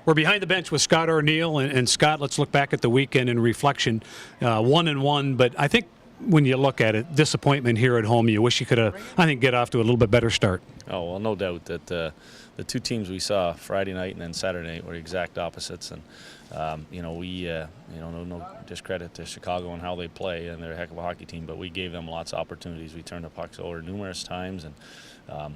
We're behind the bench with Scott Arniel, and Scott, let's look back at the weekend in reflection. 1-1, but I think when you look at it, disappointment here at home. You wish you could have, I think, get off to a little bit better start. Oh, well, no doubt that the two teams we saw Friday night and then Saturday night were exact opposites. And, no discredit to Chicago and how they play, and they're a heck of a hockey team, but we gave them lots of opportunities. We turned the pucks over numerous times and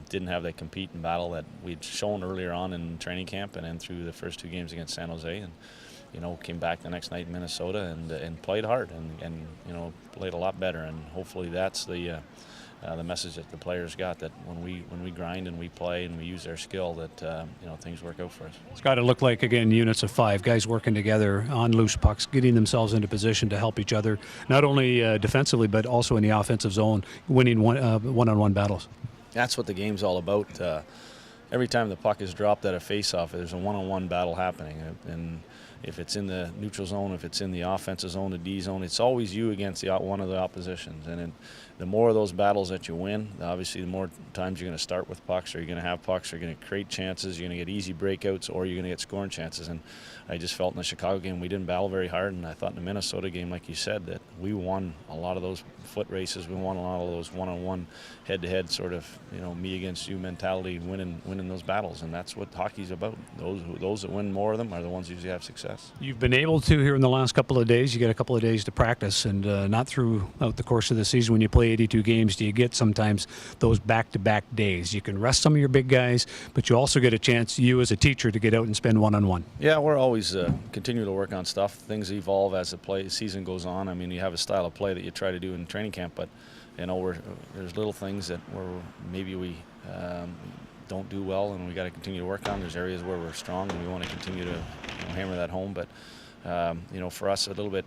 didn't have that compete and battle that we'd shown earlier on in training camp and then through the first two games against San Jose. And, came back the next night in Minnesota and played hard and played a lot better. And hopefully that's the message that the players got, that when we grind and we play and we use our skill, that things work out for us. It's got to look like, again, units of 5 guys working together on loose pucks, getting themselves into position to help each other, not only defensively but also in the offensive zone, winning one-on-one battles. That's what the game's all about. Every time the puck is dropped at a face-off, there's a one-on-one battle happening. And if it's in the neutral zone, if it's in the offensive zone, the D zone, it's always you against one of the oppositions. And the more of those battles that you win, obviously the more times you're going to start with pucks, or you're going to have pucks, or you're going to create chances, you're going to get easy breakouts, or you're going to get scoring chances. And I just felt in the Chicago game we didn't battle very hard, and I thought in the Minnesota game, like you said, that we won a lot of those foot races. We won a lot of those one-on-one, head-to-head sort of, me against you mentality, winning those battles. And that's what hockey's about. Those that win more of them are the ones who usually have success. You've been able to here in the last couple of days. You get a couple of days to practice, and not throughout the course of the season. When you play 82 games, do you get sometimes those back-to-back days? You can rest some of your big guys, but you also get a chance, you as a teacher, to get out and spend one-on-one. Yeah, we're always continue to work on stuff. Things evolve as the season goes on. I mean, you have a style of play that you try to do in training camp, but there's little things that maybe we don't do well, and we got to continue to work on. There's areas where we're strong, and we want to continue to hammer that home. But for us, a little bit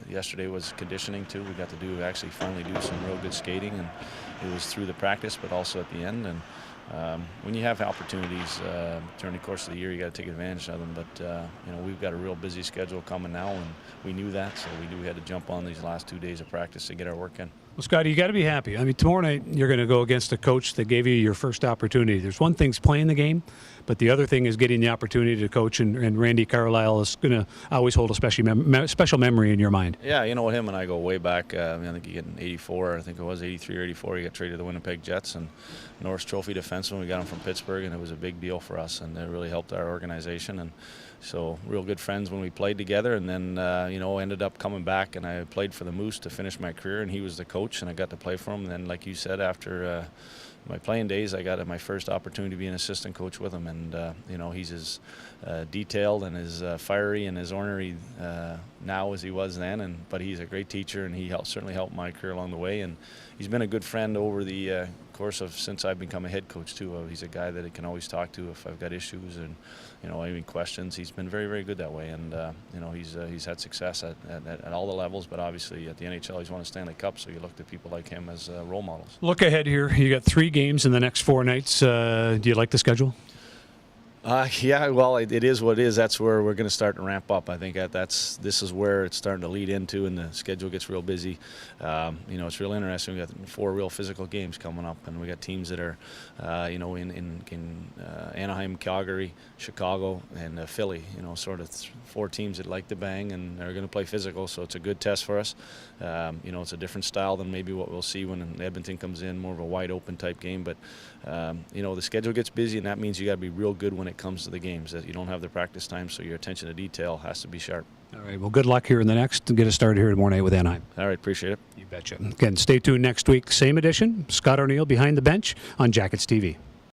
yesterday was conditioning too. We got to actually finally do some real good skating, and it was through the practice, but also at the end. And when you have opportunities during the course of the year, you got to take advantage of them. But we've got a real busy schedule coming now, and we knew that, so we knew we had to jump on these last 2 days of practice to get our work in. Well, Scotty, you got to be happy. I mean, tomorrow night you're going to go against a coach that gave you your first opportunity. There's one thing's playing the game, but the other thing is getting the opportunity to coach. And Randy Carlyle is going to always hold a special memory in your mind. Yeah, him and I go way back. I think he got in '84. I think it was '83 or '84. He got traded to the Winnipeg Jets, and Norris Trophy defenseman. We got him from Pittsburgh, and it was a big deal for us, and it really helped our organization. And so real good friends when we played together, and then ended up coming back, and I played for the Moose to finish my career, and he was the coach, and I got to play for him. And then, like you said, after my playing days, I got my first opportunity to be an assistant coach with him, and he's as detailed and as fiery and as ornery now as he was then, but he's a great teacher, and he certainly helped my career along the way, and he's been a good friend over the course of since I've become a head coach too. He's a guy that I can always talk to if I've got issues and any questions. He's been very, very good that way, and he's had success at all the levels, but obviously at the NHL he's won a Stanley Cup, so you look to people like him as role models. Look ahead here. You got 3 games in the next 4 nights. Do you like the schedule? Yeah, well, it is what it is. That's where we're going to start to ramp up. I think this is where it's starting to lead into, and the schedule gets real busy. It's real interesting. We got 4 real physical games coming up, and we got teams that are, in Anaheim, Calgary, Chicago, and Philly. Sort of 4 teams that like to bang and are going to play physical. So it's a good test for us. It's a different style than maybe what we'll see when Edmonton comes in, more of a wide open type game. But the schedule gets busy, and that means you got to be real good when it comes to the games. That you don't have the practice time, so your attention to detail has to be sharp. All right, well, good luck here in the next, and get us started here tomorrow night with Anaheim. All right, appreciate it. You betcha. Again, stay tuned next week, same edition. Scott Arniel behind the bench on Jackets TV.